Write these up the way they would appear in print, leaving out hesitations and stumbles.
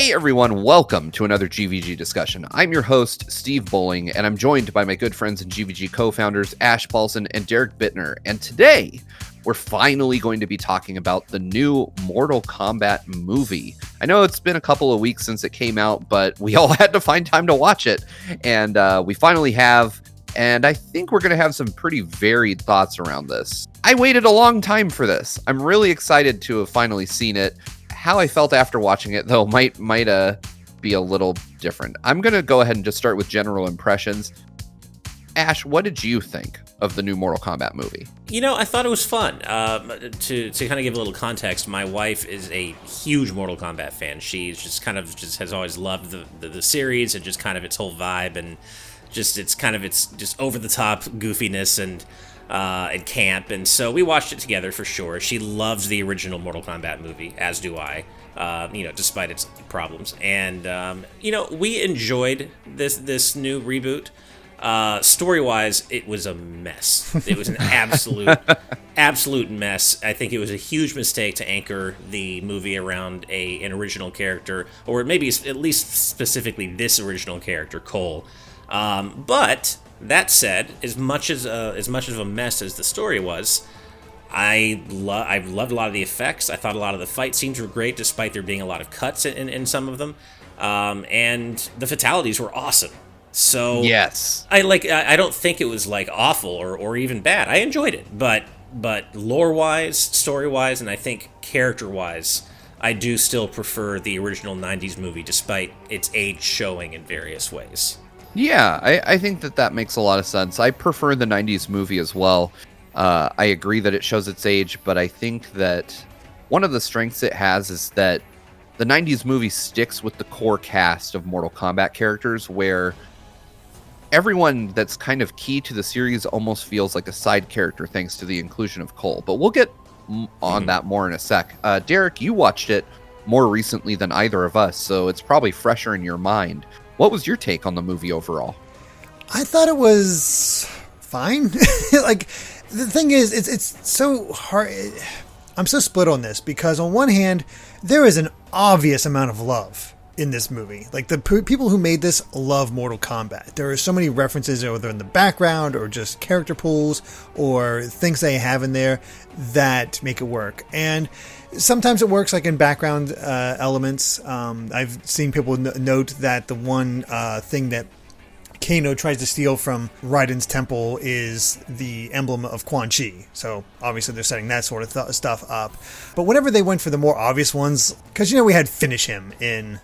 Hey everyone, welcome to another GVG discussion. I'm your host, Steve Bowling, and I'm joined by my good friends and GVG co-founders, Ash Paulson and Derrick Bittner. And today, we're finally going to be talking about the new Mortal Kombat movie. I know it's been a couple of weeks since it came out, but we all had to find time to watch it. And we finally have, and I think we're going to have some pretty varied thoughts around this. I waited a long time for this. I'm really excited to have finally seen it. How I felt after watching it, though, might be a little different. I'm going to go ahead and just start with general impressions. Ash, what did you think of the new Mortal Kombat movie? You know, I thought it was fun. To kind of give a little context, my wife is a huge Mortal Kombat fan. She just has always loved the series and just kind of its whole vibe and just it's just over the top goofiness and camp, and so we watched it together for sure. She loves the original Mortal Kombat movie, as do I, despite its problems. And, we enjoyed this new reboot. Story-wise, it was a mess. It was an absolute mess. I think it was a huge mistake to anchor the movie around an original character, or maybe at least specifically this original character, Cole. But that said, as much of a mess as the story was, I loved a lot of the effects. I thought a lot of the fight scenes were great, despite there being a lot of cuts in some of them. And the fatalities were awesome. So yes, I don't think it was awful or even bad. I enjoyed it, but lore wise, story wise, and I think character wise, I do still prefer the original '90s movie, despite its age showing in various ways. Yeah, I think that makes a lot of sense. I prefer the 90s movie as well. I agree that it shows its age, but I think that one of the strengths it has is that the 90s movie sticks with the core cast of Mortal Kombat characters, where everyone that's kind of key to the series almost feels like a side character thanks to the inclusion of Cole. But we'll get on that more in a sec. Derrick, you watched it more recently than either of us, so it's probably fresher in your mind. What was your take on the movie overall? I thought it was fine. The thing is, it's so hard. I'm so split on this because on one hand, there is an obvious amount of love in this movie. The people who made this love Mortal Kombat. There are so many references, whether in the background or just character pools or things they have in there that make it work. And sometimes it works in background elements. I've seen people note that the one thing that Kano tries to steal from Raiden's temple is the emblem of Quan Chi. So obviously they're setting that sort of stuff up. But whenever they went for the more obvious ones, because we had Finish Him in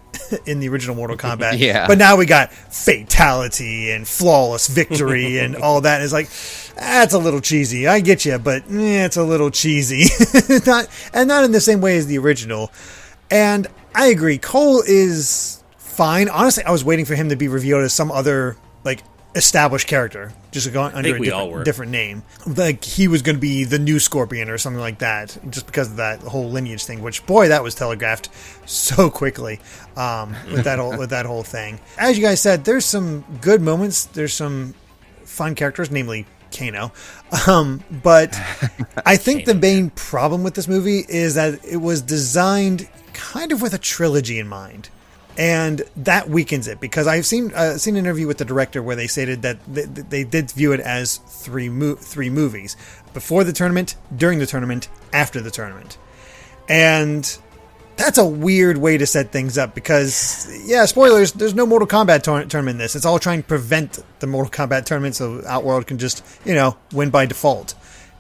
the original Mortal Kombat. Yeah. But now we got Fatality and Flawless Victory and all that. It's that's a little cheesy. I get you, but it's a little cheesy. not in the same way as the original. And I agree. Cole is fine. Honestly, I was waiting for him to be revealed as some other established character, just going under a different name. He was going to be the new Scorpion or something like that, just because of that whole lineage thing. Which, boy, that was telegraphed so quickly with that whole thing. As you guys said, there's some good moments. There's some fun characters, namely Kano. But I think the main problem with this movie is that it was designed kind of with a trilogy in mind. And that weakens it, because I've seen an interview with the director where they stated that they did view it as three movies: before the tournament, during the tournament, after the tournament. And that's a weird way to set things up, because, yeah, spoilers, there's no Mortal Kombat tournament in this. It's all trying to prevent the Mortal Kombat tournament so Outworld can just, win by default.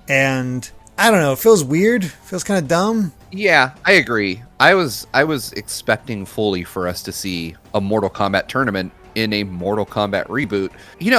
And I don't know, it feels weird, feels kind of dumb. Yeah, I agree. I was expecting fully for us to see a Mortal Kombat tournament in a Mortal Kombat reboot.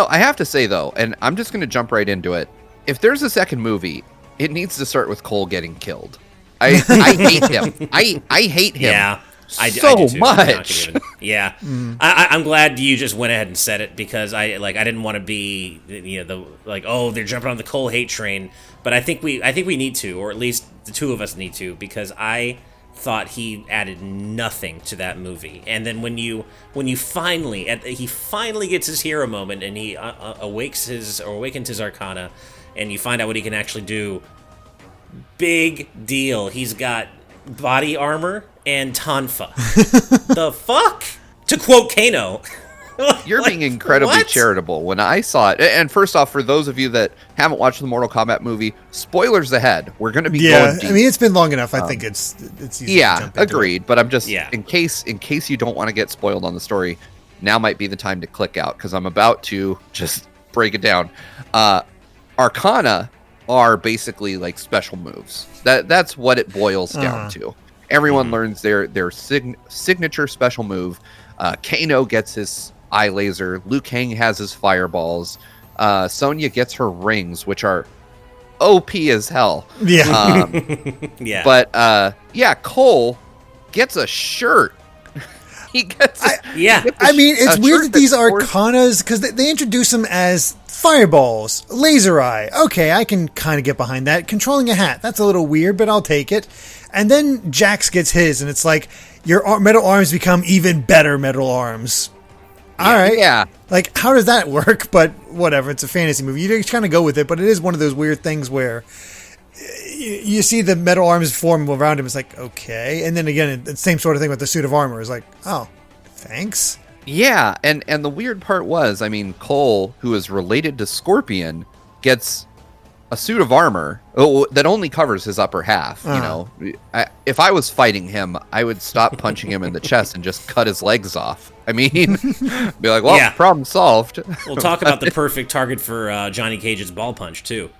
I have to say, though, and I'm just going to jump right into it, if there's a second movie, it needs to start with Cole getting killed. I hate him. I hate him. Yeah. I so do too. much. Yeah. I'm glad you just went ahead and said it, because I didn't want to be they're jumping on the Cole hate train, but I think we need to, or at least the two of us need to, because I thought he added nothing to that movie. And then when you finally gets his hero moment and he awakens his Arcana, and you find out what he can actually do. Big deal. He's got body armor and Tonfa. The fuck? To quote Kano. You're being incredibly what? charitable. When I saw it, and first off, for those of you that haven't watched the Mortal Kombat movie, spoilers ahead. We're going to be going deep. I mean, it's been long enough. I think it's easy to jump into agreed. it. But I'm just in case you don't want to get spoiled on the story, now might be the time to click out because I'm about to just break it down. Arcana are basically like special moves. That's what it boils down to. Everyone learns their signature special move. Kano gets his eye laser. Liu Kang has his fireballs. Sonya gets her rings, which are OP as hell. Yeah. Yeah. But Cole gets a shirt. He gets. I mean, it's weird that these are Arcanas because they introduce them as fireballs, laser eye. Okay, I can kind of get behind that. Controlling a hat, that's a little weird, but I'll take it. And then Jax gets his, and it's like your metal arms become even better metal arms. All right. Yeah. Like, how does that work? But whatever, it's a fantasy movie. You just kind of go with it, but it is one of those weird things where you see the metal arms form around him. It's like, okay. And then again, the same sort of thing with the suit of armor. It's like, oh, thanks. Yeah, and the weird part was, I mean, Cole, who is related to Scorpion, gets a suit of armor that only covers his upper half. You know, if I was fighting him, I would stop punching him in the chest and just cut his legs off. I mean, be like, well, problem solved. We'll talk about the perfect target for Johnny Cage's ball punch too.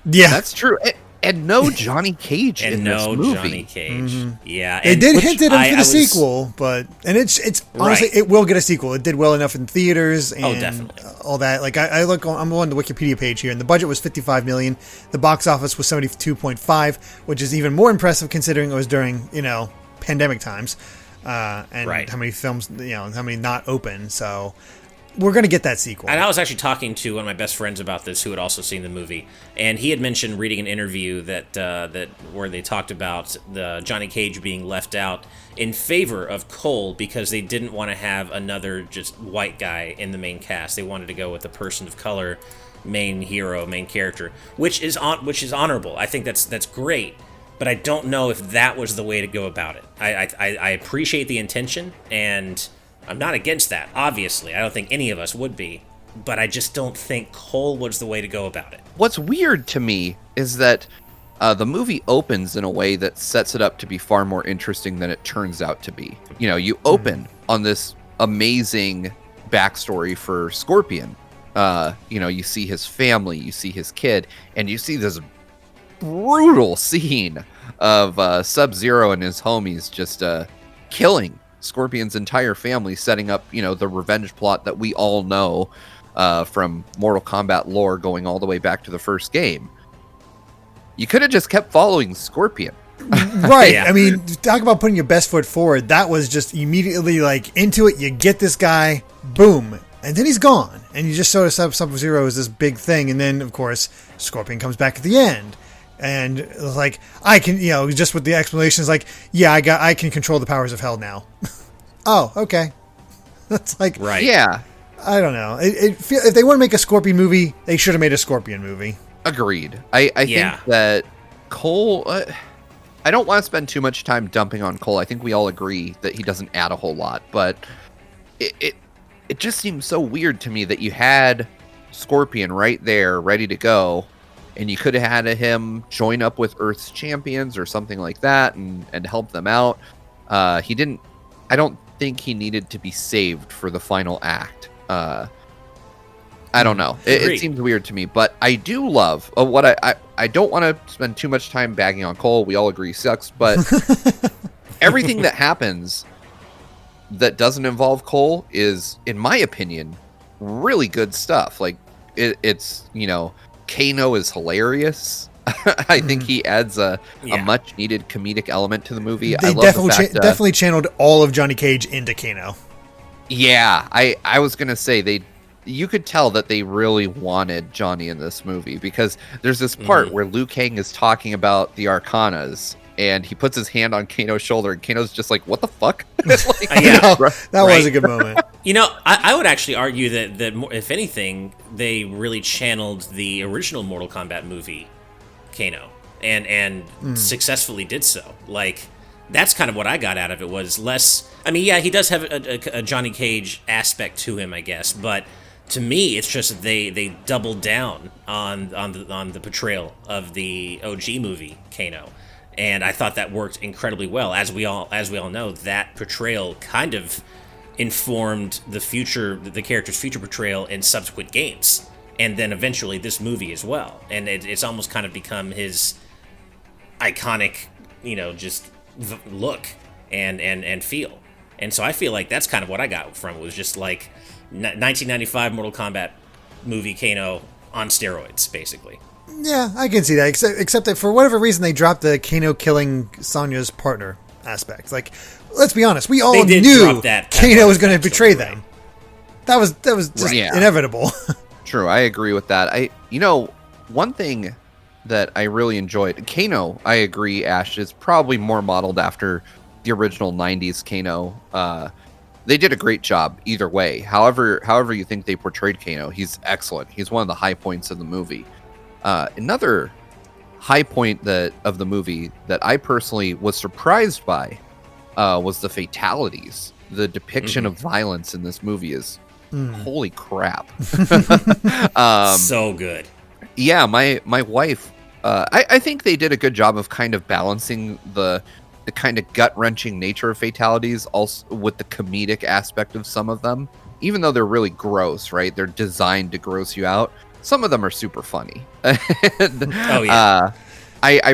Yeah, that's true. And no Johnny Cage in this movie. Johnny Cage. Yeah, they did hint at him for the sequel, but it's honestly it will get a sequel. It did well enough in theaters and definitely. All that. Like I'm on the Wikipedia page here, and the budget was $55 million. The box office was $72.5, which is even more impressive considering it was during pandemic times, and how many films how many not open. So we're going to get that sequel. And I was actually talking to one of my best friends about this who had also seen the movie, and he had mentioned reading an interview that where they talked about the Johnny Cage being left out in favor of Cole because they didn't want to have another just white guy in the main cast. They wanted to go with a person of color, main hero, main character, which is honorable. I think that's great, but I don't know if that was the way to go about it. I appreciate the intention, and I'm not against that, obviously. I don't think any of us would be. But I just don't think Cole was the way to go about it. What's weird to me is that the movie opens in a way that sets it up to be far more interesting than it turns out to be. You open on this amazing backstory for Scorpion. You see his family, you see his kid, and you see this brutal scene of Sub-Zero and his homies just killing Scorpion's entire family, setting up, the revenge plot that we all know from Mortal Kombat lore going all the way back to the first game. You could have just kept following Scorpion. Right. Yeah. I mean, talk about putting your best foot forward. That was just immediately like into it. You get this guy, boom, and then he's gone. And you just sort of set up Sub-Zero as this big thing. And then, of course, Scorpion comes back at the end. And it was like, I can, just with the explanations, like, I can control the powers of hell now. Oh, okay. That's like, right. Yeah. I don't know. If they want to make a Scorpion movie, they should have made a Scorpion movie. Agreed. I think that Cole, I don't want to spend too much time dumping on Cole. I think we all agree that he doesn't add a whole lot, but it just seems so weird to me that you had Scorpion right there, ready to go, and you could have had him join up with Earth's champions or something like that and help them out. He didn't. I don't think he needed to be saved for the final act. I don't know. It seems weird to me, but I do love what I don't want to spend too much time bagging on Cole. We all agree he sucks, but everything that happens that doesn't involve Cole is, in my opinion, really good stuff. Like it's Kano is hilarious. I think he adds a much needed comedic element to the movie. They I love definitely channeled all of Johnny Cage into Kano. Yeah, I was gonna say you could tell that they really wanted Johnny in this movie because there's this part where Liu Kang is talking about the Arcanas and he puts his hand on Kano's shoulder and Kano's just like, what the fuck? Like, that was a good moment. I would actually argue that if anything, they really channeled the original Mortal Kombat movie, Kano, and successfully did so. Like, that's kind of what I got out of it, was less. I mean, yeah, he does have a Johnny Cage aspect to him, I guess, but to me, it's just they doubled down on the portrayal of the OG movie Kano, and I thought that worked incredibly well. As we all know, that portrayal kind of informed the character's future portrayal in subsequent games, and then eventually this movie as well. And it's almost kind of become his iconic, just look and feel. And so I feel like that's kind of what I got from it, was just like 1995 Mortal Kombat movie Kano on steroids, basically. Yeah, I can see that, except that for whatever reason they dropped the Kano killing Sonya's partner aspect. Like, let's be honest, we all knew Kano was going to betray them. That was just inevitable. True, I agree with that. One thing that I really enjoyed, Kano, I agree, Ash, is probably more modeled after the original 90s Kano. They did a great job either way. However you think they portrayed Kano, he's excellent. He's one of the high points of the movie. Another high point of the movie that I personally was surprised by was the fatalities. The depiction of violence in this movie is holy crap. So good. Yeah, my wife, I think they did a good job of kind of balancing the kind of gut-wrenching nature of fatalities also with the comedic aspect of some of them. Even though they're really gross, right? They're designed to gross you out. Some of them are super funny. I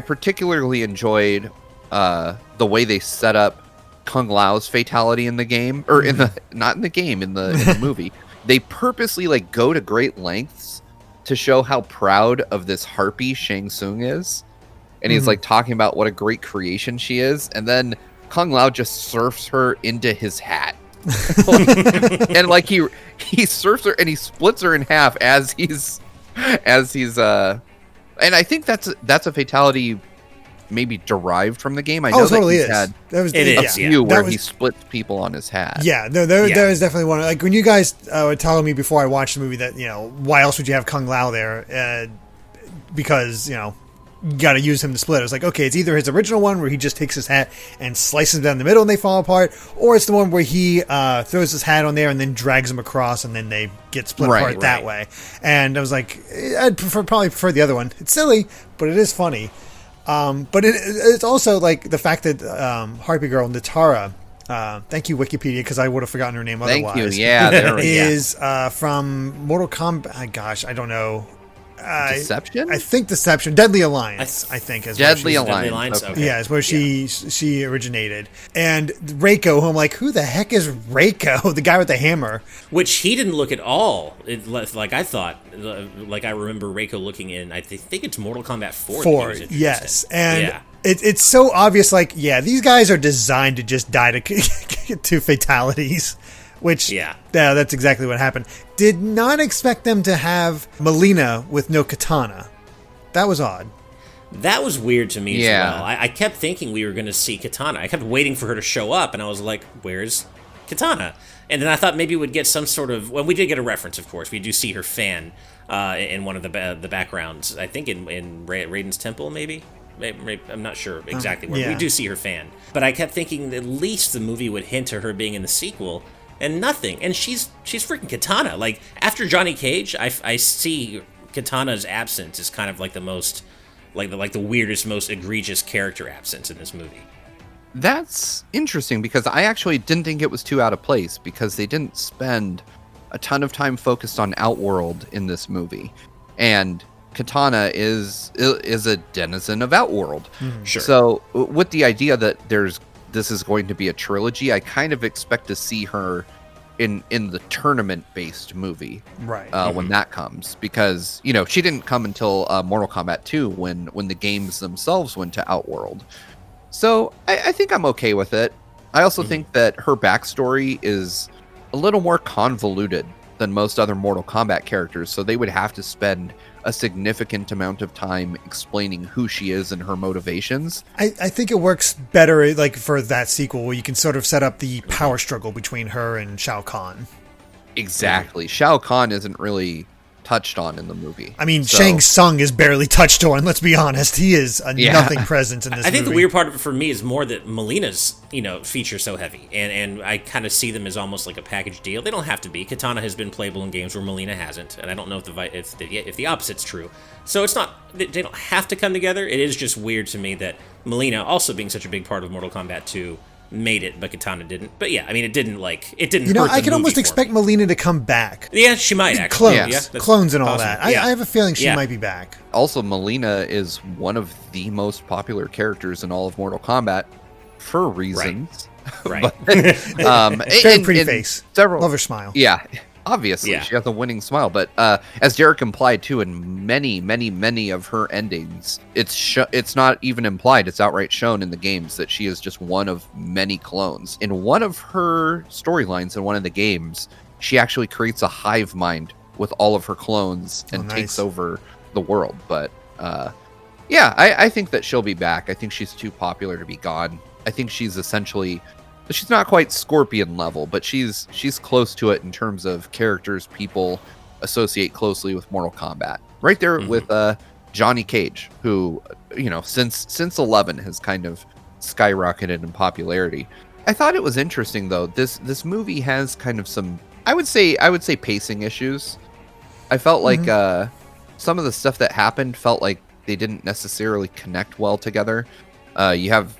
particularly enjoyed the way they set up Kung Lao's fatality in the game, or not in the game, in the movie. They purposely go to great lengths to show how proud of this harpy Shang Tsung is. And he's talking about what a great creation she is. And then Kung Lao just surfs her into his hat. And he surfs her and he splits her in half as he's and I think that's a fatality maybe derived from the game. I know totally that he's had a few where he splits people on his hat. Yeah, there is definitely one. Like when you guys were telling me before I watched the movie that, why else would you have Kung Lao there? Because, you got to use him to split. I was like, okay, it's either his original one where he just takes his hat and slices them down the middle and they fall apart, or it's the one where he throws his hat on there and then drags them across and then they get split apart that way. And I was like, I'd probably prefer the other one. It's silly, but it is funny. But it's also like the fact that Harpy Girl Natara, thank you Wikipedia, because I would have forgotten her name otherwise. Thank you. Yeah, there we go. Is from Mortal Kombat. Gosh, I don't know. Deception? I think Deception. Deadly Alliance, I think. Is Deadly Alliance. Okay. Yeah, it's where she originated. And Reiko, who I'm like, who the heck is Reiko? The guy with the hammer. Which he didn't look at all. Like I thought. Like I remember Reiko looking in, I think it's Mortal Kombat 4. 4, yes. And it's so obvious, these guys are designed to just die to fatalities. Which, that's exactly what happened. Did not expect them to have Melina with no katana. That was odd. That was weird to me as well. I kept thinking we were going to see Katana. I kept waiting for her to show up, and I was like, where's Katana? And then I thought maybe we'd get some sort of... Well, we did get a reference, of course. We do see her fan in one of the backgrounds. I think in Raiden's temple, maybe? I'm not sure exactly where. We do see her fan. But I kept thinking at least the movie would hint to her being in the sequel... And nothing. And she's freaking Katana. Like, after Johnny Cage, I see Katana's absence as kind of like the most, like the weirdest, most egregious character absence in this movie. That's interesting, because I actually didn't think it was too out of place, because they didn't spend a ton of time focused on Outworld in this movie. And Katana is a denizen of Outworld. Sure. So with the idea that this is going to be a trilogy, I kind of expect to see her in the tournament-based movie, right? When that comes, because she didn't come until Mortal Kombat 2 when the games themselves went to Outworld. So I think I'm okay with it. I also think that her backstory is a little more convoluted than most other Mortal Kombat characters, so they would have to spend a significant amount of time explaining who she is and her motivations. I think it works better for that sequel, where you can sort of set up the power struggle between her and Shao Kahn. Exactly. Shao Kahn isn't really touched on in the movie. I mean, Shang Tsung is barely touched on. Let's be honest; he is a nothing presence in this. I think movie. the weird part of it for me is more that Melina's feature so heavy, and I kind of see them as almost like a package deal. They don't have to be. Katana has been playable in games where Melina hasn't, and I don't know if the opposite's true. So it's not, they don't have to come together. It is just weird to me that Melina, also being such a big part of Mortal Kombat 2, made it, but Katana didn't. But yeah, I mean, it didn't hurt I can almost expect Melina to come back. Yeah, she might actually. Clones and all possible. that. I have a feeling she might be back. Also, Melina is one of the most popular characters in all of Mortal Kombat for reasons. Right. Very pretty face. Love her smile. Yeah. Obviously, she has a winning smile, but as Derrick implied too, in many of her endings, it's not even implied; it's outright shown in the games that she is just one of many clones. In one of her storylines in one of the games, she actually creates a hive mind with all of her clones and takes over the world. But I think that she'll be back. I think she's too popular to be gone. I think she's essentially. She's not quite Scorpion level, but she's close to it in terms of characters people associate closely with Mortal Kombat. Right there with Johnny Cage, who since 11 has kind of skyrocketed in popularity. I thought it was interesting though. This movie has kind of some I would say pacing issues. I felt like some of the stuff that happened felt like they didn't necessarily connect well together. You have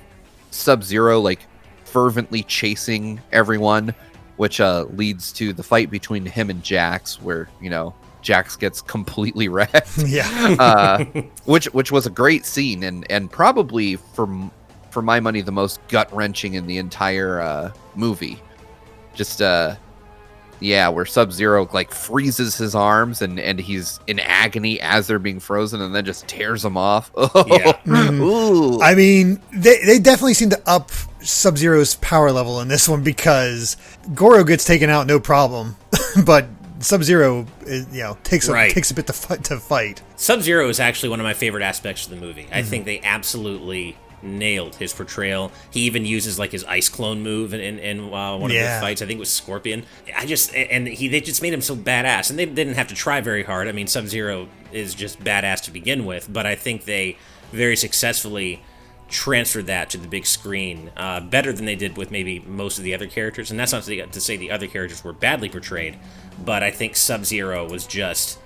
Sub-Zero fervently chasing everyone, which leads to the fight between him and Jax, where Jax gets completely wrecked. Which was a great scene and probably for my money the most gut wrenching in the entire movie. Just where Sub-Zero freezes his arms and he's in agony as they're being frozen and then just tears them off. Ooh. I mean, they definitely seem to up Sub-Zero's power level in this one because Goro gets taken out no problem, but Sub-Zero takes a bit to fight. Sub-Zero is actually one of my favorite aspects of the movie. I think they absolutely nailed his portrayal. He even uses his ice clone move in one of the fights. I think it was Scorpion. They just made him so badass, and they didn't have to try very hard. I mean, Sub-Zero is just badass to begin with, but I think they very successfully transferred that to the big screen better than they did with maybe most of the other characters. And that's not to say the other characters were badly portrayed, but I think Sub-Zero was just,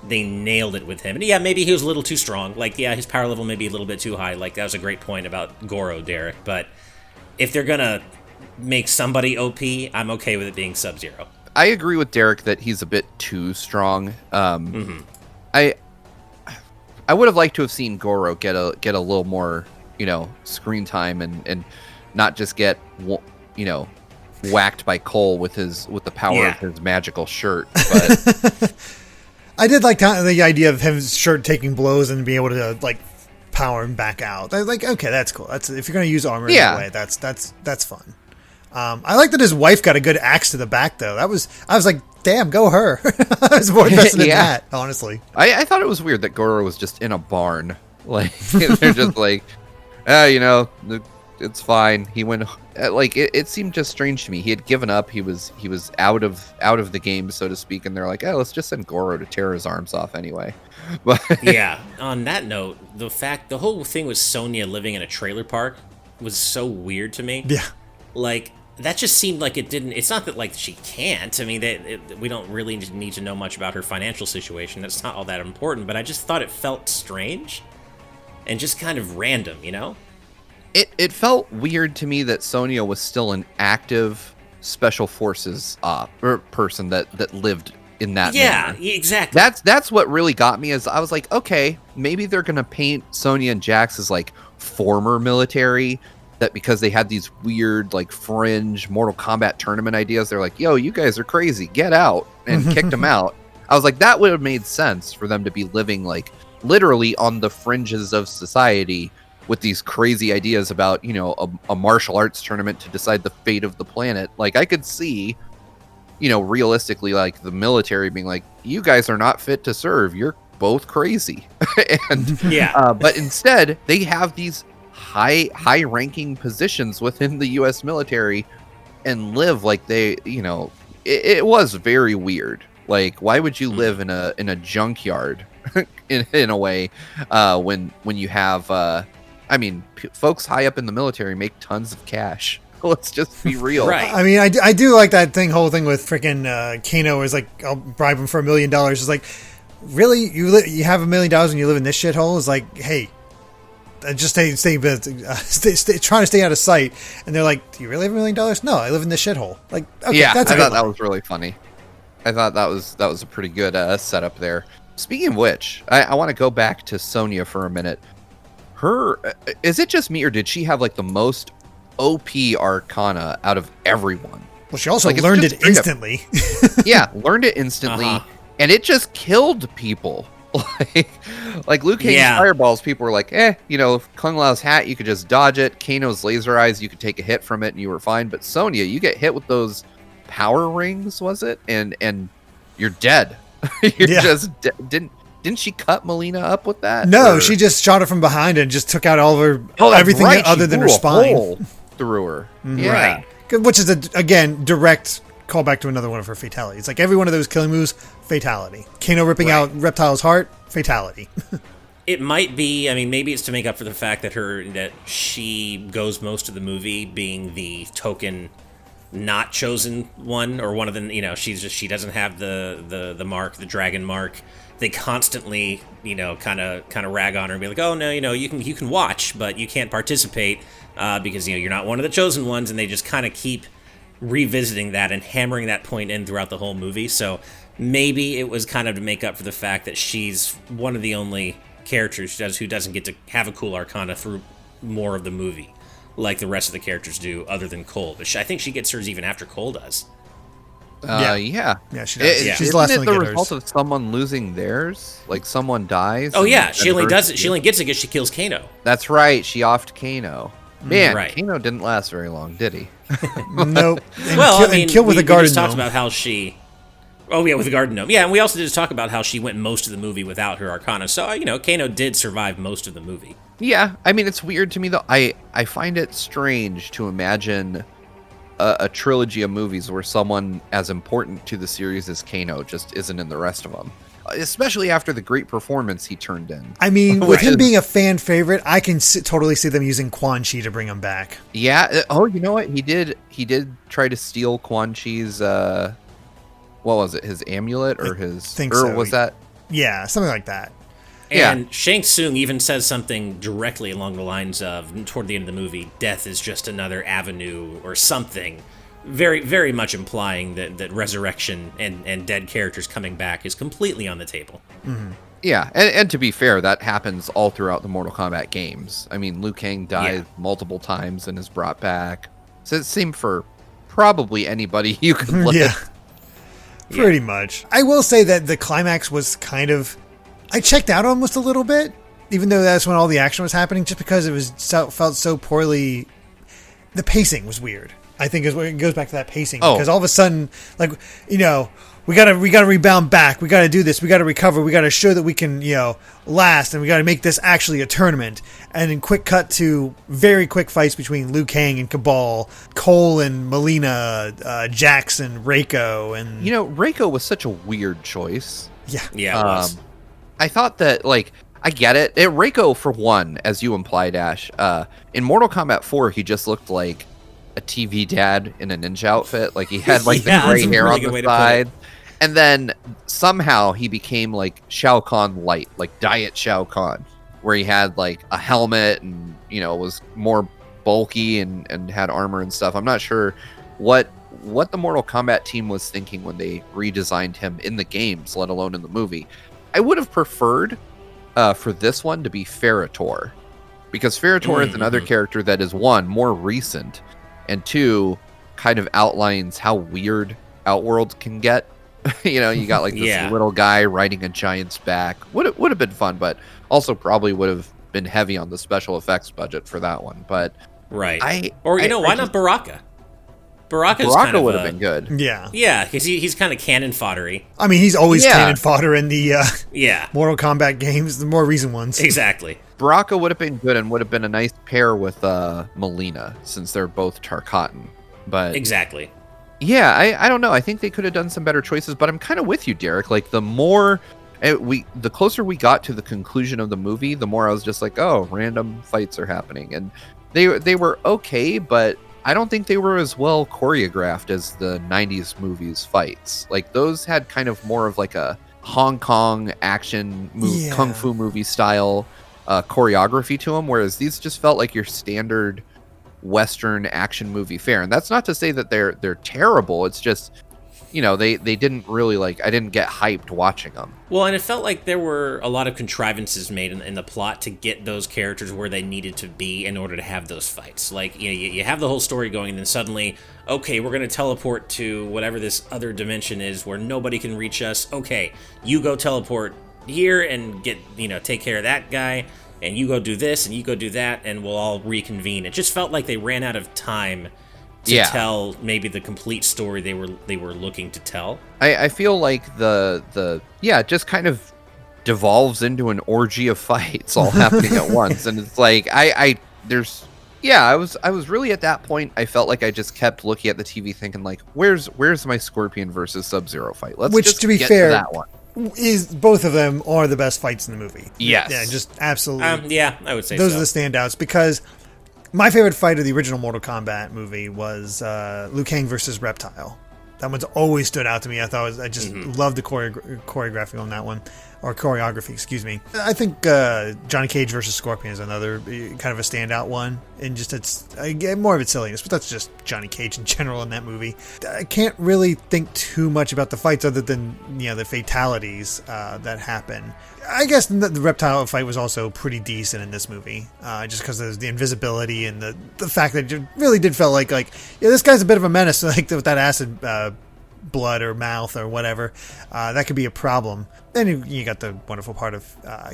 they nailed it with him. And maybe he was a little too strong. His power level may be a little bit too high. That was a great point about Goro, Derrick. But if they're gonna make somebody OP, I'm okay with it being Sub-Zero. I agree with Derrick that he's a bit too strong. I would have liked to have seen Goro get a little more screen time and not just get whacked by Cole with the power of his magical shirt. But I did like the idea of his shirt taking blows and being able to power him back out. Okay, that's cool. That's if you're gonna use armor in that way, that's fun. I like that his wife got a good axe to the back though. I was like, damn, go her. I was more invested in that, honestly. I thought it was weird that Goro was just in a barn. They're just it's fine. He went it seemed just strange to me. He had given up. He was out of the game, so to speak, and they're like, oh, let's just send Goro to tear his arms off anyway. But on that note, the whole thing with Sonya living in a trailer park was so weird to me. That just seemed like it didn't. It's not that she can't. I mean, we don't really need to know much about her financial situation. That's not all that important. But I just thought it felt strange and just kind of random, It felt weird to me that Sonya was still an active special forces person that lived in that manner. Exactly. That's what really got me. Is I was like, okay, maybe they're gonna paint Sonya and Jax as former military. That because they had these weird fringe Mortal Kombat tournament ideas, they're like, yo, you guys are crazy, get out, and kicked them out. I was like, that would have made sense for them to be living literally on the fringes of society with these crazy ideas about a martial arts tournament to decide the fate of the planet. I could see realistically the military being like, you guys are not fit to serve, you're both crazy. And but instead they have these high ranking positions within the US military and live like they it was very weird. Like, why would you live in a junkyard in a way when you have folks high up in the military make tons of cash. Let's just be real. Right. I mean, I do like that whole thing with freaking Kano is like, I'll bribe him for $1 million. It's like, really? You have $1 million and you live in this shithole? It's like, hey, just stay trying to stay out of sight. And they're like, do you really have $1 million? No, I live in this shithole. Like, okay, yeah, that's I thought that was really funny. I thought that was a pretty good setup there. Speaking of which, I want to go back to Sonya for a minute. Is it just me, or did she have like the most OP Arcana out of everyone? Well, she also learned it instantly. Yeah, learned it instantly, and it just killed people. like Liu Kang's fireballs, people were like, Kung Lao's hat, you could just dodge it. Kano's laser eyes, you could take a hit from it and you were fine. But Sonya, you get hit with those power rings, was it? And you're dead. Just didn't she cut Melina up with that? No, she just shot her from behind and just took out all of her everything other than her spine through her. Mm-hmm. Yeah. Right. Which is again direct callback to another one of her fatalities. Like every one of those killing moves, fatality. Kano ripping out Reptile's heart, fatality. It might be. I mean, maybe it's to make up for the fact that she goes most of the movie being the token not chosen one, or one of the, she doesn't have the mark, the dragon mark. They constantly, kind of rag on her and be like, oh no, you can watch, but you can't participate because you're not one of the chosen ones, and they just kind of keep revisiting that and hammering that point in throughout the whole movie. So maybe it was kind of to make up for the fact that she's one of the only characters who doesn't get to have a cool Arcana through more of the movie, like the rest of the characters do, other than Cole. But I think she gets hers even after Cole does. Yeah, she does. She's the last one to the get result hers. of someone losing theirs? Like someone dies? Oh yeah, she only does it. She only gets it because she kills Kano. That's right. She offed Kano. Man, right. Kano didn't last very long, did he? Nope. And kill with a garden just talked gnome. about how she. Oh yeah, with the garden gnome. Yeah, and we also did just talk about how she went most of the movie without her Arcana. So Kano did survive most of the movie. Yeah, I mean, it's weird to me though. I find it strange to imagine a trilogy of movies where someone as important to the series as Kano just isn't in the rest of them, especially after the great performance he turned in. I mean, with him being a fan favorite, I can totally see them using Quan Chi to bring him back. Yeah. Oh, you know what? He did try to steal Quan Chi's what was it? His amulet or was that? Yeah, something like that. And Shang Tsung even says something directly along the lines of, toward the end of the movie, death is just another avenue or something, very, very much implying that resurrection and dead characters coming back is completely on the table. Mm-hmm. Yeah, and to be fair, that happens all throughout the Mortal Kombat games. I mean, Liu Kang died multiple times and is brought back. So it seemed for probably anybody you could live. Yeah, pretty much. I will say that the climax was kind of... I checked out almost a little bit, even though that's when all the action was happening, just because it felt so poorly. The pacing was weird. I think it goes back to that pacing because all of a sudden, like, we gotta rebound back. We gotta do this. We gotta recover. We gotta show that we can, last, and we gotta make this actually a tournament. And then quick cut to very quick fights between Liu Kang and Cabal, Cole and Melina, Jackson, Reiko, and Reiko was such a weird choice. Yeah, it was. I thought that, I get it. Reiko, for one, as you implied, Ash, in Mortal Kombat 4, he just looked like a TV dad in a ninja outfit. Like, he had, the gray hair on the side. And then, somehow, he became, Shao Kahn light, Diet Shao Kahn, where he had, a helmet and, was more bulky and had armor and stuff. I'm not sure what the Mortal Kombat team was thinking when they redesigned him in the games, let alone in the movie. I would have preferred for this one to be Ferritor, because Ferritor is another character that is, one, more recent, and two, kind of outlines how weird Outworld can get. You got this little guy riding a giant's back. Would have been fun, but also probably would have been heavy on the special effects budget for that one. But why not Baraka? Baraka would have been good. Yeah. Yeah, because he's kind of cannon foddery. I mean, he's always cannon fodder in the yeah Mortal Kombat games, the more recent ones. Exactly. Baraka would have been good and would have been a nice pair with Melina, since they're both Tarkatan. But exactly. Yeah, I don't know. I think they could have done some better choices, but I'm kind of with you, Derek. Like the closer we got to the conclusion of the movie, the more I was just like, oh, random fights are happening, and they were okay, but I don't think they were as well choreographed as the 90s movies fights. Like those had kind of more of like a Hong Kong action kung fu movie style choreography to them, whereas these just felt like your standard Western action movie fare. And that's not to say that they're terrible. It's just, they didn't really I didn't get hyped watching them. Well, and it felt like there were a lot of contrivances made in the plot to get those characters where they needed to be in order to have those fights. Like, you have the whole story going, and then suddenly, okay, we're going to teleport to whatever this other dimension is where nobody can reach us. Okay, you go teleport here and take care of that guy, and you go do this, and you go do that, and we'll all reconvene. It just felt like they ran out of time to tell maybe the complete story they were looking to tell. I feel like it just kind of devolves into an orgy of fights all happening at once, and it's like I was really at that point. I felt like I just kept looking at the TV thinking like, where's my Scorpion versus Sub-Zero fight? Which, just to be get fair, to that one. Is both of them are the best fights in the movie. Yes. Yeah, just absolutely. I would say those are the standouts, because my favorite fight of the original Mortal Kombat movie was Liu Kang versus Reptile. That one's always stood out to me. I just loved the choreography on that one, or choreography, excuse me. I think Johnny Cage versus Scorpion is another kind of a standout one, and just more of its silliness, but that's just Johnny Cage in general in that movie. I can't really think too much about the fights other than the fatalities that happen. I guess the Reptile fight was also pretty decent in this movie, just because of the invisibility and the fact that it really did feel like this guy's a bit of a menace, like with that acid blood or mouth or whatever. That could be a problem. Then you got the wonderful part of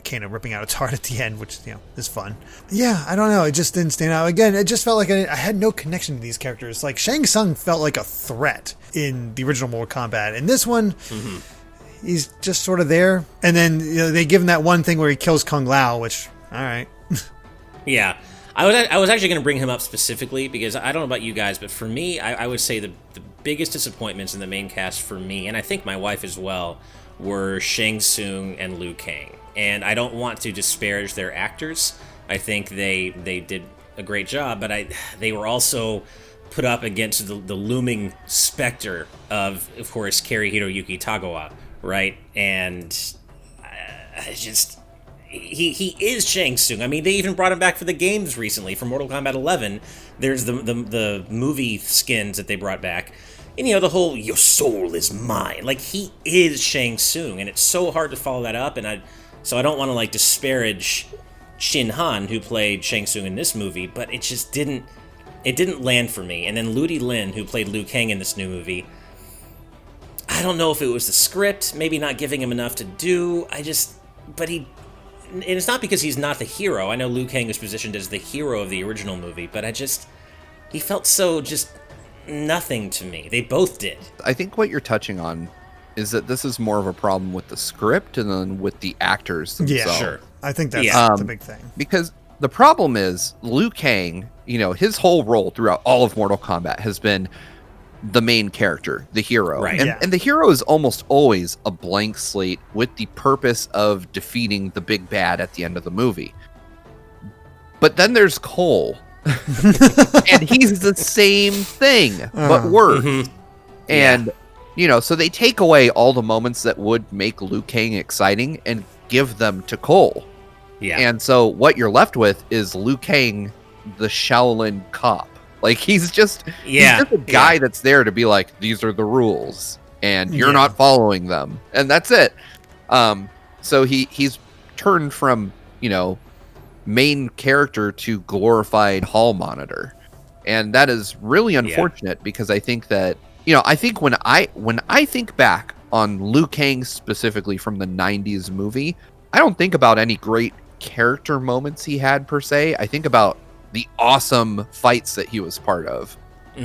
Kano ripping out its heart at the end, which is fun. Yeah, I don't know. It just didn't stand out. Again, it just felt like I had no connection to these characters. Like Shang Tsung felt like a threat in the original Mortal Kombat. In this one. He's just sort of there, and then they give him that one thing where he kills Kung Lao, which, all right. Yeah, I was actually going to bring him up specifically because I don't know about you guys, but for me, I would say the biggest disappointments in the main cast for me, and I think my wife as well, were Shang Tsung and Liu Kang. And I don't want to disparage their actors. I think they did a great job, but they were also put up against the looming specter of course, Hiroyuki Tagawa. Right, and he is Shang Tsung. I mean, they even brought him back for the games recently for Mortal Kombat 11. There's the movie skins that they brought back, and the whole "your soul is mine." Like, he is Shang Tsung, and it's so hard to follow that up. And so I don't want to disparage Shin Han, who played Shang Tsung in this movie, but it just didn't land for me. And then Ludi Lin, who played Liu Kang in this new movie. I don't know if it was the script, maybe not giving him enough to do. And it's not because he's not the hero. I know Liu Kang was positioned as the hero of the original movie, but he felt so just nothing to me. They both did. I think what you're touching on is that this is more of a problem with the script and then with the actors themselves. Yeah, sure. I think that's the big thing. Because the problem is Liu Kang, his whole role throughout all of Mortal Kombat has been the main character, the hero. Right. And the hero is almost always a blank slate with the purpose of defeating the big bad at the end of the movie. But then there's Cole. And he's the same thing, but worse. Mm-hmm. And, so they take away all the moments that would make Liu Kang exciting and give them to Cole. Yeah. And so what you're left with is Liu Kang, the Shaolin cop. Like, he's just a guy that's there to be like, these are the rules, and you're not following them, and that's it. So he's turned from main character to glorified hall monitor, and that is really unfortunate because I think that I think when I think back on Liu Kang specifically from the 90s movie, I don't think about any great character moments he had per se. I think about the awesome fights that he was part of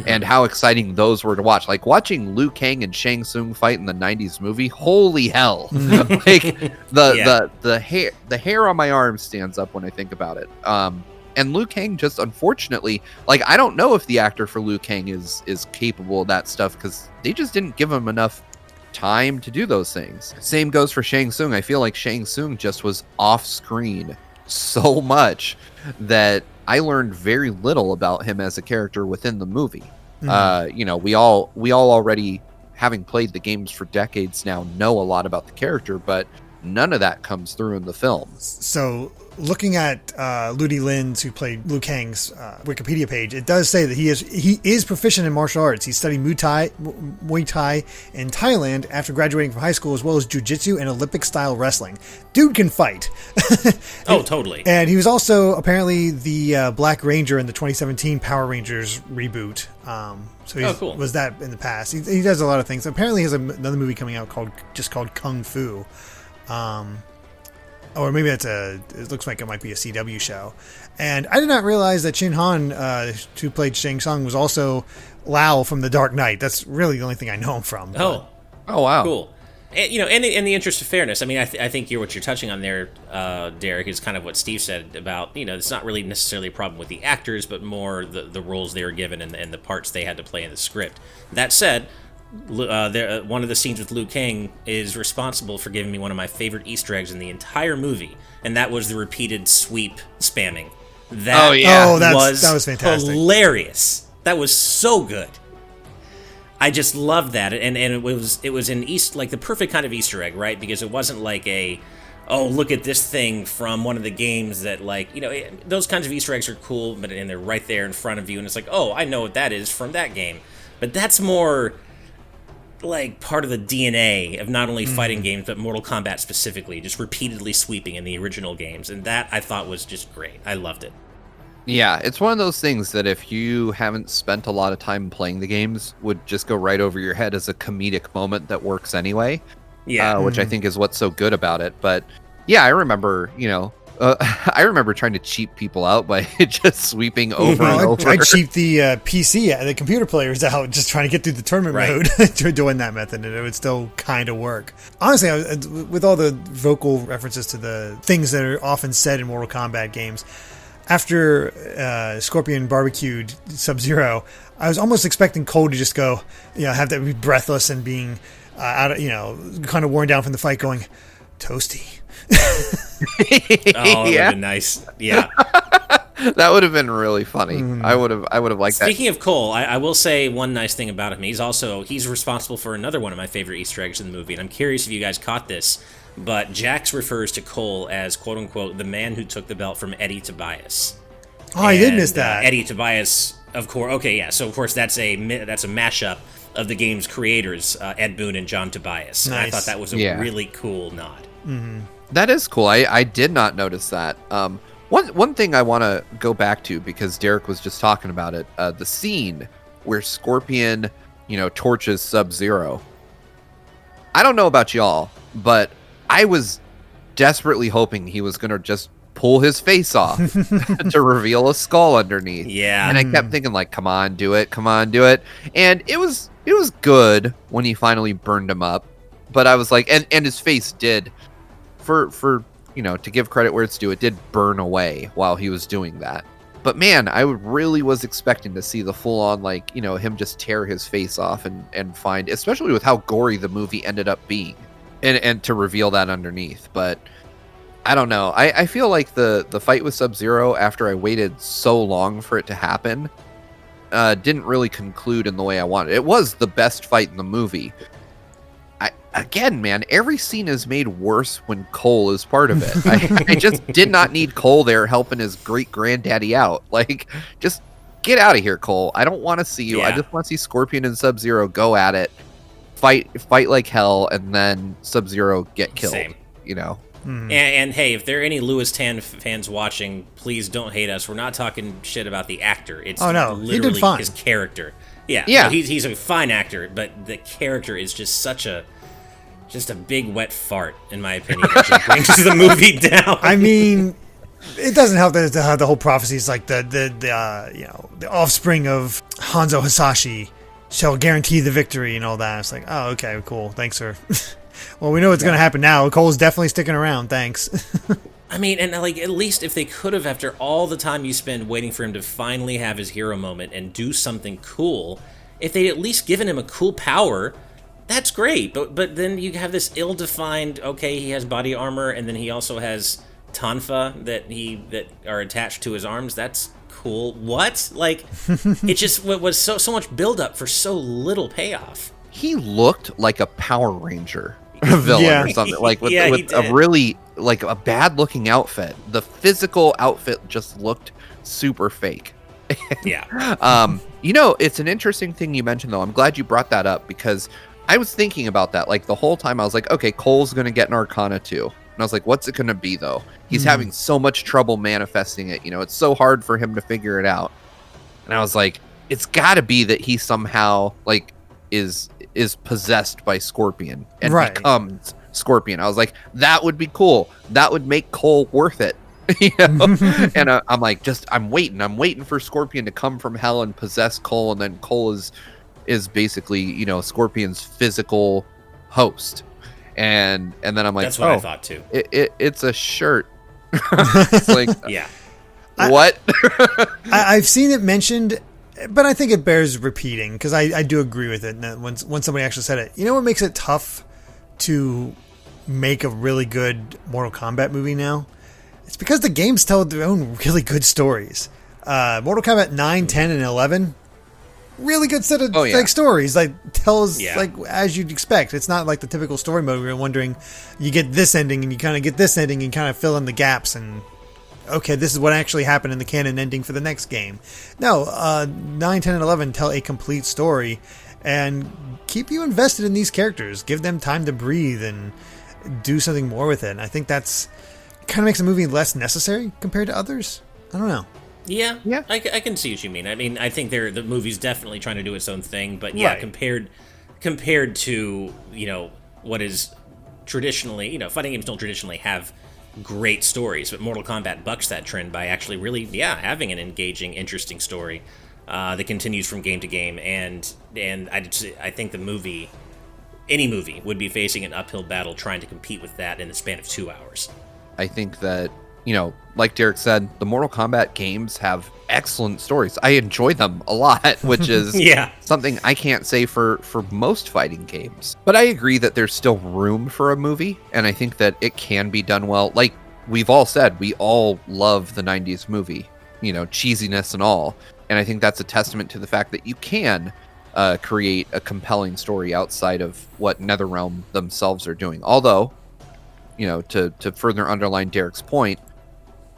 and how exciting those were to watch. Like watching Liu Kang and Shang Tsung fight in the 90s movie, holy hell. Like the hair on my arm stands up when I think about it. And Liu Kang just unfortunately, like, I don't know if the actor for Liu Kang is capable of that stuff because they just didn't give him enough time to do those things. Same goes for Shang Tsung. I feel like Shang Tsung just was off screen so much that I learned very little about him as a character within the movie. You know, we all already, having played the games for decades now, know a lot about the character, but none of that comes through in the film. So looking at Ludi Lin's, who played Liu Kang's Wikipedia page, it does say that he is proficient in martial arts. He studied Muay Thai in Thailand after graduating from high school, as well as jiu-jitsu and Olympic-style wrestling. Dude can fight. Oh, totally. And he was also apparently the Black Ranger in the 2017 Power Rangers reboot. So he cool. was that in the past. He does a lot of things. Apparently he has another movie coming out called Kung Fu. Or maybe it looks like it might be a CW show. And I did not realize that Chin Han, who played Shang Tsung, was also Lao from The Dark Knight. That's really the only thing I know him from. Oh, wow. Cool. And, you know, in the interest of fairness, I mean, I think what you're touching on there, Derrick, is kind of what Steve said about, you know, it's not really necessarily a problem with the actors, but more the roles they were given and the parts they had to play in the script. That said, one of the scenes with Liu Kang is responsible for giving me one of my favorite Easter eggs in the entire movie, and that was the repeated sweep spamming. That was fantastic. Hilarious. That was so good. I just loved that, and it was an like the perfect kind of Easter egg, right? Because it wasn't like oh, look at this thing from one of the games that, like, you know, those kinds of Easter eggs are cool, and they're right there in front of you, and it's like, oh, I know what that is from that game. But that's more like part of the DNA of not only fighting games, but Mortal Kombat specifically, just repeatedly sweeping in the original games. And that I thought was just great. I loved it. Yeah, it's one of those things that if you haven't spent a lot of time playing the games, would just go right over your head as a comedic moment that works anyway. Yeah. Which I think is what's so good about it. But yeah, I remember, you know, I remember trying to cheat people out by just sweeping over and over. I cheat the PC, the computer players out, just trying to get through the tournament mode, doing that method, and it would still kind of work. Honestly, with all the vocal references to the things that are often said in Mortal Kombat games, after Scorpion barbecued Sub-Zero, I was almost expecting Cole to just go, you know, have that be breathless and being out of, you know, kind of worn down from the fight, going, Toasty. That would have been nice. Yeah. That would have been really funny. I would have liked that. Speaking of Cole, I will say one nice thing about him. He's responsible for another one of my favorite Easter eggs in the movie, and I'm curious if you guys caught this, but Jax refers to Cole as, quote unquote, the man who took the belt from Eddie Tobias. Oh, I did miss that. Eddie Tobias, of course. Okay, yeah. So of course that's a mashup of the game's creators, Ed Boon and John Tobias. Nice. And I thought that was a really cool nod. Mm-hmm. That is cool. I did not notice that. One thing I want to go back to, because Derrick was just talking about it, the scene where Scorpion, you know, torches Sub-Zero. I don't know about y'all, but I was desperately hoping he was going to just pull his face off to reveal a skull underneath. Yeah. And I kept thinking, like, come on, do it. And it was good when he finally burned him up. But I was like, and his face did, for you know, to give credit where it's due, it did burn away while he was doing that. But man, I really was expecting to see the full on, like, you know, him just tear his face off and find, especially with how gory the movie ended up being, and to reveal that underneath. But I don't know. I feel like the fight with Sub-Zero, after I waited so long for it to happen, didn't really conclude in the way I wanted. It was the best fight in the movie. Again, man, every scene is made worse when Cole is part of it. I just did not need Cole there helping his great granddaddy out. Like, just get out of here, Cole. I don't want to see you. Yeah. I just want to see Scorpion and Sub-Zero go at it, fight like hell, and then Sub-Zero get killed. Same. You know. And hey, if there are any Louis Tan fans watching, please don't hate us. We're not talking shit about the actor. It's literally his character. Yeah. No, he's a fine actor, but the character is just just a big wet fart, in my opinion, that just brings the movie down. I mean, it doesn't help that the whole prophecy is like the offspring of Hanzo Hasashi shall guarantee the victory and all that. It's like, oh, okay, cool, thanks, sir. Well, we know what's going to happen now. Cole's definitely sticking around. Thanks. I mean, and like at least if they could have, after all the time you spend waiting for him to finally have his hero moment and do something cool, if they'd at least given him a cool power, that's great. But then you have this ill-defined, okay, he has body armor, and then he also has tonfa that are attached to his arms. That's cool. What? Like, it just was so much build-up for so little payoff. He looked like a Power Ranger villain or something, like with a really like a bad looking outfit. The physical outfit just looked super fake. Yeah. It's an interesting thing you mentioned though. I'm glad you brought that up because I was thinking about that like the whole time. I was like, okay, Cole's gonna get an Arcana too. And I was like, what's it gonna be though? He's having so much trouble manifesting it, it's so hard for him to figure it out. And I was like, it's gotta be that he somehow like is possessed by Scorpion and becomes Scorpion. I was like, that would be cool. That would make Cole worth it. And I'm like, I'm waiting for Scorpion to come from hell and possess Cole, and then Cole is basically Scorpion's physical host. And then I'm like, that's what I thought too. It's a shirt. It's like, yeah. What? I've seen it mentioned, but I think it bears repeating because I do agree with it. And when somebody actually said it, what makes it tough to make a really good Mortal Kombat movie now? It's because the games tell their own really good stories. Mortal Kombat 9, 10, and 11, really good set of like stories. Like tells like as you'd expect. It's not like the typical story mode where you're wondering, you get this ending and you kind of get this ending and kind of fill in the gaps and okay, this is what actually happened in the canon ending for the next game. No, 9, 10, and 11 tell a complete story and keep you invested in these characters. Give them time to breathe and do something more with it. And I think that's kind of makes a movie less necessary compared to others. I don't know. Yeah. I can see what you mean. I mean, I think the movie's definitely trying to do its own thing, but compared to what is traditionally fighting games don't traditionally have great stories, but Mortal Kombat bucks that trend by actually really having an engaging, interesting story that continues from game to game, and I think any movie would be facing an uphill battle trying to compete with that in the span of 2 hours. I think that like Derrick said, the Mortal Kombat games have excellent stories. I enjoy them a lot, which is something I can't say for most fighting games. But I agree that there's still room for a movie, and I think that it can be done well. Like we've all said, we all love the 90s movie, cheesiness and all. And I think that's a testament to the fact that you can create a compelling story outside of what NetherRealm themselves are doing. Although, to further underline Derrick's point,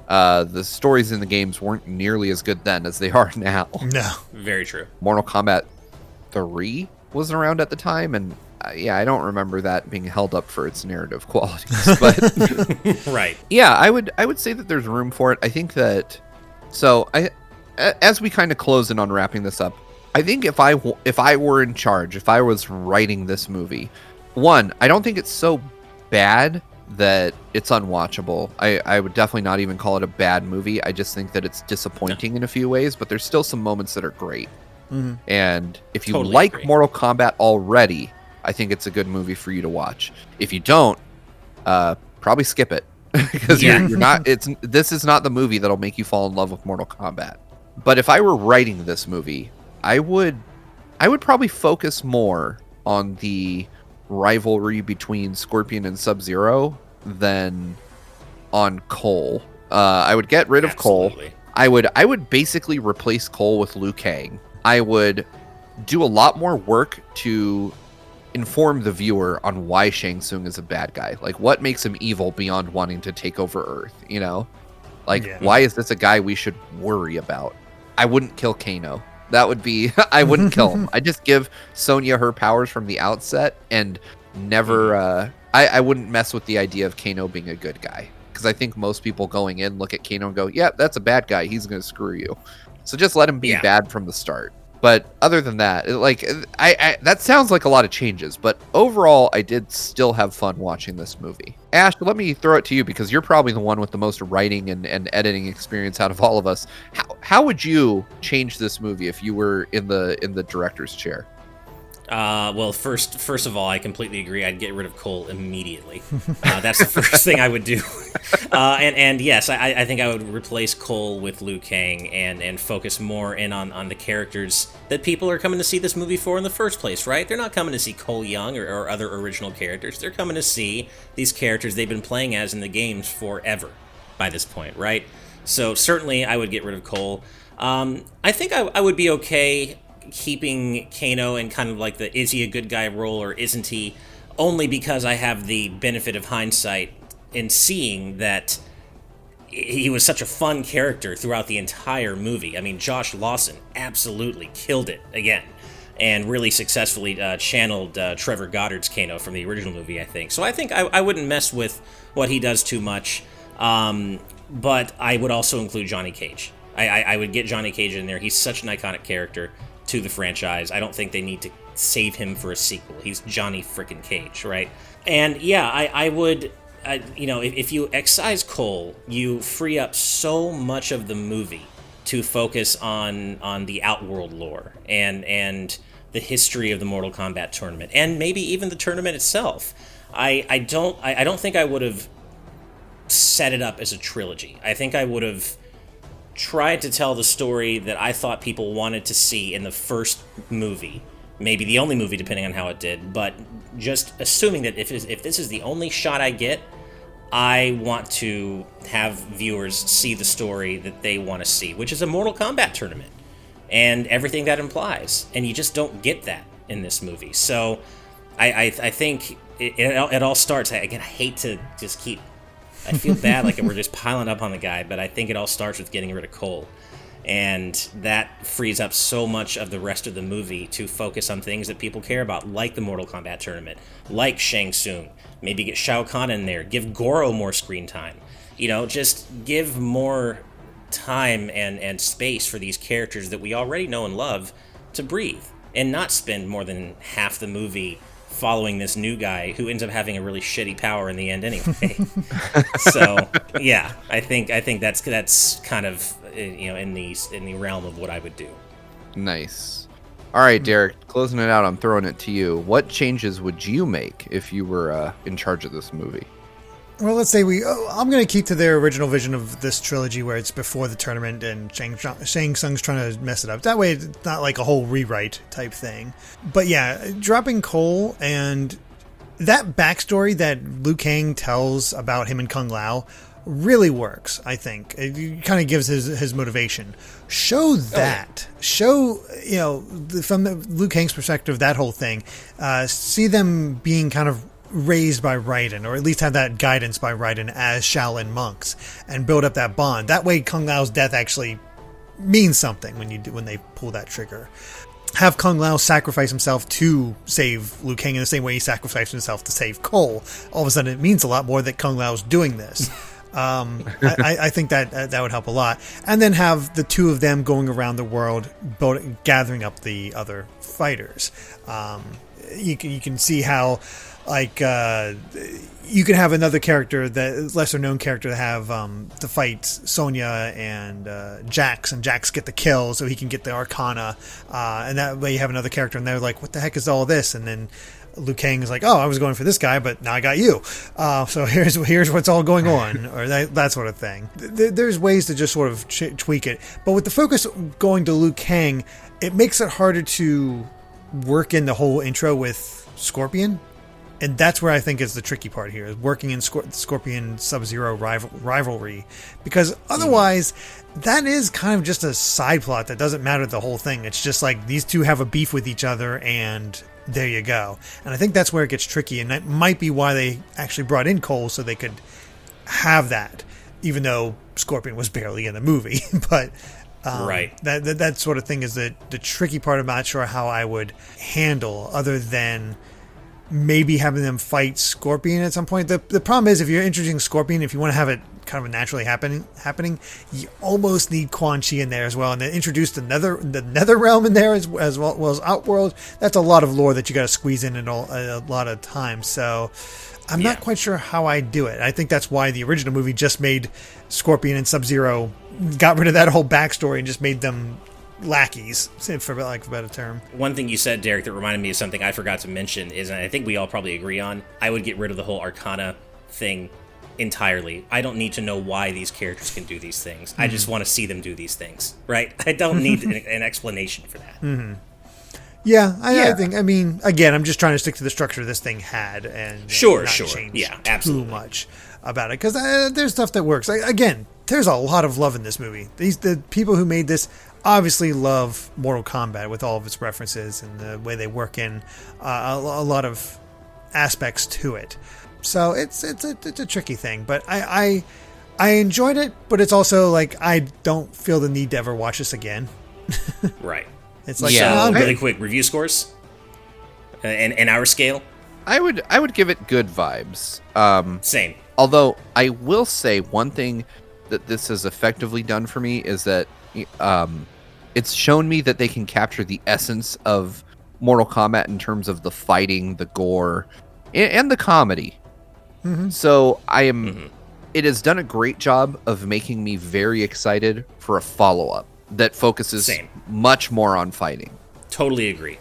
the stories in the games weren't nearly as good then as they are now. No. Very true. Mortal Kombat 3 was around at the time, and I don't remember that being held up for its narrative qualities. But right. Yeah, I would say that there's room for it. I think that as we kind of close in on wrapping this up, I think if I were in charge, if I was writing this movie, one, I don't think it's so bad that it's unwatchable. I would definitely not even call it a bad movie. I just think that it's disappointing in a few ways, but there's still some moments that are great. Mm-hmm. And if you totally agree. Mortal Kombat already, I think it's a good movie for you to watch. If you don't, probably skip it because you're not. This is not the movie that'll make you fall in love with Mortal Kombat. But if I were writing this movie, I would probably focus more on the rivalry between Scorpion and Sub-Zero than on Cole. I would get rid of Cole. I would basically replace Cole with Liu Kang. I would do a lot more work to inform the viewer on why Shang Tsung is a bad guy. Like, what makes him evil beyond wanting to take over Earth, why is this a guy we should worry about? I wouldn't kill Kano. That would be, I wouldn't kill him. I just give Sonya her powers from the outset and never, I wouldn't mess with the idea of Kano being a good guy. Because I think most people going in look at Kano and go, yeah, that's a bad guy. He's going to screw you. So just let him be bad from the start. But other than that, I that sounds like a lot of changes. But overall, I did still have fun watching this movie. Ash, let me throw it to you because you're probably the one with the most writing and editing experience out of all of us. How would you change this movie if you were in the director's chair? Well, first of all, I completely agree. I'd get rid of Cole immediately. That's the first thing I would do. And yes, I think I would replace Cole with Liu Kang and focus more in on the characters that people are coming to see this movie for in the first place, right? They're not coming to see Cole Young or other original characters. They're coming to see these characters they've been playing as in the games forever by this point, right? So certainly I would get rid of Cole. I think I would be okay keeping Kano in kind of like the is he a good guy role or isn't he, only because I have the benefit of hindsight in seeing that he was such a fun character throughout the entire movie. I mean, Josh Lawson absolutely killed it again and really successfully channeled Trevor Goddard's Kano from the original movie, I think. So I think I wouldn't mess with what he does too much, but I would also include Johnny Cage. I would get Johnny Cage in there. He's such an iconic character to the franchise. I don't think they need to save him for a sequel. He's Johnny frickin' Cage, right? And yeah, I would, if you excise Cole, you free up so much of the movie to focus on the Outworld lore and the history of the Mortal Kombat tournament, and maybe even the tournament itself. I don't think I would have set it up as a trilogy. I think I would have tried to tell the story that I thought people wanted to see in the first movie, maybe the only movie depending on how it did, but just assuming that if this is the only shot I get, I want to have viewers see the story that they want to see, which is a Mortal Kombat tournament and everything that implies, and you just don't get that in this movie. So I think it all starts, again, I hate to just keep, I feel bad like we're just piling up on the guy, but I think it all starts with getting rid of Cole. And that frees up so much of the rest of the movie to focus on things that people care about, like the Mortal Kombat tournament, like Shang Tsung. Maybe get Shao Kahn in there, give Goro more screen time. Just give more time and space for these characters that we already know and love to breathe, and not spend more than half the movie following this new guy who ends up having a really shitty power in the end anyway. So yeah, I think that's kind of in the realm of what I would do. Nice. All right, Derrick, closing it out, I'm throwing it to you. What changes would you make if you were in charge of this movie? Well, let's say I'm going to keep to their original vision of this trilogy where it's before the tournament and Shang Tsung's trying to mess it up. That way it's not like a whole rewrite type thing. But yeah, dropping Cole and that backstory that Liu Kang tells about him and Kung Lao really works, I think. It kind of gives his motivation. Show that. Show, from the Liu Kang's perspective, that whole thing. See them being kind of raised by Raiden, or at least have that guidance by Raiden as Shaolin monks, and build up that bond. That way Kung Lao's death actually means something when they pull that trigger. Have Kung Lao sacrifice himself to save Liu Kang in the same way he sacrificed himself to save Cole. All of a sudden it means a lot more that Kung Lao's doing this. I think that would help a lot. And then have the two of them going around the world, gathering up the other fighters. You can see how, like, you can have another character, that lesser known character, to have the fight Sonya and Jax, and Jax get the kill so he can get the Arcana, and that way you have another character and they're like, what the heck is all this? And then Liu Kang is like, oh, I was going for this guy, but now I got you. So here's what's all going on, or that sort of thing. There's ways to just sort of tweak it, but with the focus going to Liu Kang, it makes it harder to work in the whole intro with Scorpion. And that's where I think is the tricky part here, is working in Scorpion Sub-Zero rivalry. Because otherwise, that is kind of just a side plot that doesn't matter the whole thing. It's just like these two have a beef with each other, and there you go. And I think that's where it gets tricky, and that might be why they actually brought in Cole, so they could have that, even though Scorpion was barely in the movie. But right, that sort of thing is the tricky part. I'm not sure how I would handle, other than maybe having them fight Scorpion at some point. The problem is, if you're introducing Scorpion, if you want to have it kind of naturally happening, you almost need Quan Chi in there as well, and then introduce the Nether Realm in there as well as Outworld. That's a lot of lore that you got to squeeze in a lot of time. So I'm not quite sure how I do it. I think that's why the original movie just made Scorpion and Sub-Zero, got rid of that whole backstory and just made them lackeys, for lack of a better term. One thing you said, Derrick, that reminded me of something I forgot to mention is, and I think we all probably agree on, I would get rid of the whole Arcana thing entirely. I don't need to know why these characters can do these things. I just want to see them do these things, right? I don't need an explanation for that. Yeah, I think. I mean, again, I'm just trying to stick to the structure this thing had, and Sure. change Yeah, absolutely. too much about it, because there's stuff that works. Again, there's a lot of love in this movie. The people who made this obviously love Mortal Kombat with all of its references and the way they work in a lot of aspects to it. So it's a tricky thing, but I enjoyed it, but it's also like I don't feel the need to ever watch this again. Right. It's like, So, really quick, review scores? And our scale? I would give it good vibes. Same. Although I will say one thing that this has effectively done for me is that it's shown me that they can capture the essence of Mortal Kombat in terms of the fighting, the gore, and the comedy. So it has done a great job of making me very excited for a follow-up that focuses much more on fighting. Totally agree.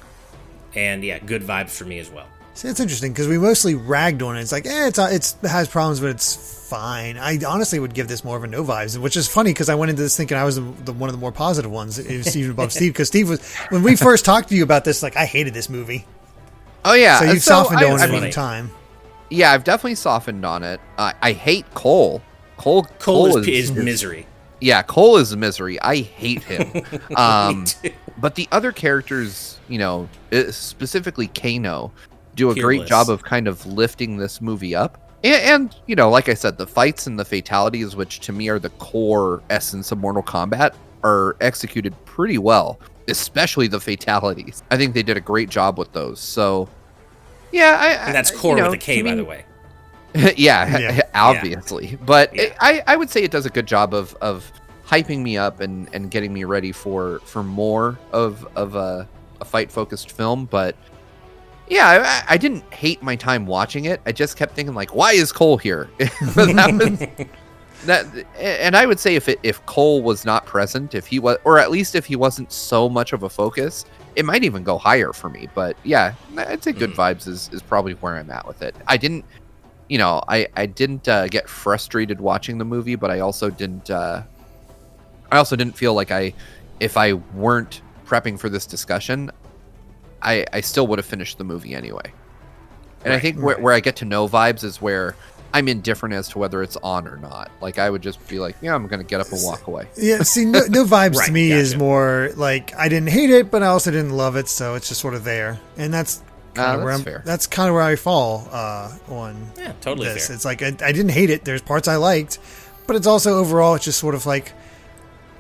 And yeah, good vibes for me as well. See, it's interesting because we mostly ragged on it. It's like, it has problems, but it's fine. I honestly would give this more of a no vibes, which is funny because I went into this thinking I was one of the more positive ones. It was even above Steve, because Steve was, when we first talked to you about this, like, I hated this movie. Oh yeah, So you've softened on it in time. Yeah, I've definitely softened on it. I hate Cole. Cole is misery. Yeah, Cole is a misery. I hate him. Me too. But the other characters, specifically Kano, do a great Peerless. job of kind of lifting this movie up. And, like I said, the fights and the fatalities, which to me are the core essence of Mortal Kombat, are executed pretty well, especially the fatalities. I think they did a great job with those. So, yeah. And that's core with a K, by the way. yeah, obviously. Yeah. But I would say it does a good job of hyping me up and getting me ready for more of a fight-focused film. But yeah, I didn't hate my time watching it. I just kept thinking, like, why is Cole here? And I would say if Cole was not present, if he was, or at least if he wasn't so much of a focus, it might even go higher for me. But yeah, I'd say good vibes is probably where I'm at with it. I didn't get frustrated watching the movie, but I also didn't feel like if I weren't prepping for this discussion, I still would have finished the movie anyway. And I think where I get to know vibes is where I'm indifferent as to whether it's on or not. Like, I would just be like, yeah, I'm going to get up and walk away. Yeah, see, no vibes to me is more like I didn't hate it, but I also didn't love it, so it's just sort of there. And that's kind of where I fall on totally this. Fair. It's like I didn't hate it. There's parts I liked, but it's also overall it's just sort of like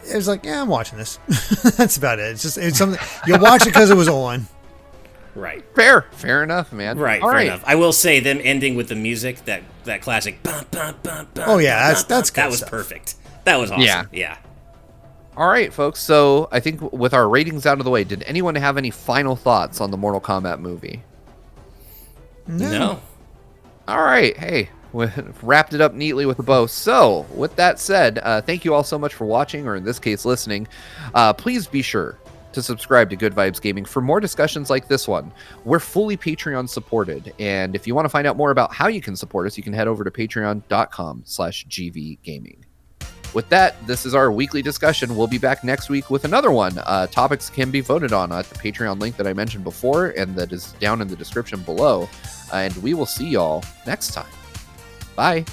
it was like, yeah, I'm watching this. That's about it. It's something you watch it because it was on. Right. Fair enough, man. Right. Fair enough. I will say them ending with the music, that classic. Bum, bum, bum, bum, oh yeah, that's good that was stuff. perfect. That was awesome. Yeah. All right, folks. So I think with our ratings out of the way, did anyone have any final thoughts on the Mortal Kombat movie? No. All right. Hey, we wrapped it up neatly with a bow. So with that said, thank you all so much for watching, or in this case, listening. Please be sure to subscribe to Good Vibes Gaming for more discussions like this one. We're fully Patreon supported, and if you want to find out more about how you can support us, you can head over to patreon.com/gvgaming. With that, this is our weekly discussion. We'll be back next week with another one. Topics can be voted on at the Patreon link that I mentioned before, and that is down in the description below. And we will see y'all next time. Bye.